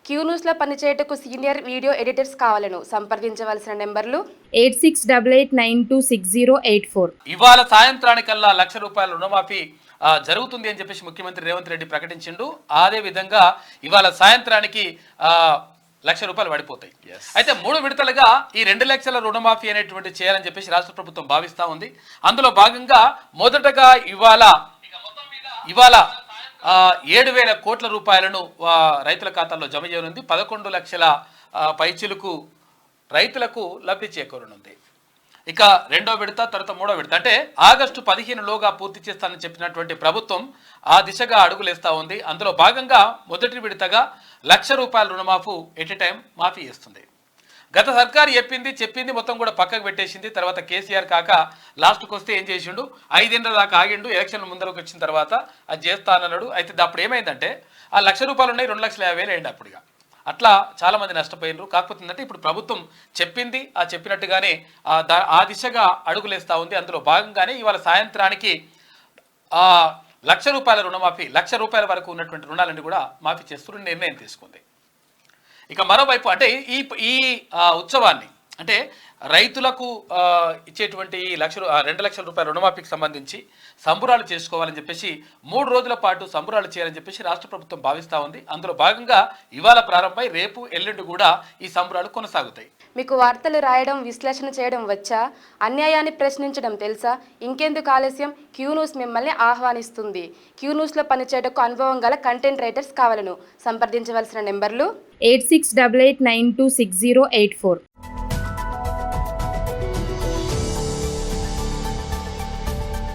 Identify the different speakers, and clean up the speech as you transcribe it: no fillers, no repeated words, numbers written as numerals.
Speaker 1: Queue న్యూస్లో పనిచేయటకు senior video editors కావాలను సంప్రదించవలసిన నెంబర్లు
Speaker 2: 8688926084.
Speaker 3: ఇవాళ సాయంత్రానికల్లా ₹1,00,000 రుణమాఫీ జరుగుతుంది అని చెప్పేసి ముఖ్యమంత్రి రేవంత్ రెడ్డి ప్రకటించిండు. అదే విధంగా ఇవాళ సాయంత్రానికి ₹1,00,000 పడిపోతాయి. అయితే 3 విడతలుగా ఈ 2 లక్షల రుణమాఫీ అనేటువంటి చేయాలని చెప్పేసి రాష్ట్ర ప్రభుత్వం భావిస్తా ఉంది. అందులో భాగంగా మొదటగా ఇవాళ 7,000 కోట్ల రూపాయలను రైతుల ఖాతాల్లో జమ చేయనుంది. 11 లక్షల పైచిలుకు రైతులకు లబ్ధి చేకూరనుంది. ఇక 2వ విడత, తర్వాత 3వ విడత అంటే ఆగస్టు 15లోగా పూర్తి చేస్తానని చెప్పినటువంటి ప్రభుత్వం ఆ దిశగా అడుగులేస్తా ఉంది. అందులో భాగంగా మొదటి విడతగా ₹1,00,000 రుణమాఫీ ఎట్ ఎ టైం మాఫీ చేస్తుంది. గత సర్కారు చెప్పింది మొత్తం కూడా పక్కకు పెట్టేసింది. తర్వాత కేసీఆర్ కాక లాస్ట్కి వస్తే ఏం చేసిండు, 5 ఏళ్ళ దాకా ఆగిండు. ఎలక్షన్ల ముందరకు వచ్చిన తర్వాత అది చేస్తానన్నాడు. అయితే అప్పుడు ఏమైందంటే ఆ ₹1,00,000 ఉన్నాయి, 2,50,000 అయింది అప్పుడుగా. అట్లా చాలామంది నష్టపోయినారు. కాకపోతే ఏంటంటే ఇప్పుడు ప్రభుత్వం చెప్పింది చెప్పినట్టుగానే ఆ దిశగా అడుగులేస్తూ ఉంది. అందులో భాగంగానే ఇవాళ సాయంత్రానికి ₹1,00,000 రుణమాఫీ, ₹1,00,000 వరకు ఉన్నటువంటి రుణాలన్నీ కూడా మాఫీ చేస్తూ నిర్ణయం తీసుకుంది. ఇక మరోవైపు అంటే ఈ ఉత్సవాన్ని అంటే రైతులకు ఇచ్చేటువంటి ₹2,00,000 రుణమాఫీకి సంబంధించి సంబురాలు చేసుకోవాలని చెప్పేసి 3 రోజుల పాటు సంబురాలు చేయాలని చెప్పేసి రాష్ట్ర ప్రభుత్వం భావిస్తూ ఉంది. అందులో భాగంగా ఇవాళ ప్రారంభమై రేపు ఎల్లుండి కూడా ఈ సంబురాలు కొనసాగుతాయి.
Speaker 1: మీకు వార్తలు రాయడం, విశ్లేషణ చేయడం వచ్చా? అన్యాయాన్ని ప్రశ్నించడం తెలుసా? ఇంకెందుకు ఆలస్యం? క్యూ న్యూస్ మిమ్మల్ని ఆహ్వానిస్తుంది. క్యూ న్యూస్లో పనిచేయటకు అనుభవం గల కంటెంట్ రైటర్స్ కావాలను సంప్రదించవలసిన నెంబర్లు
Speaker 2: 8688926084.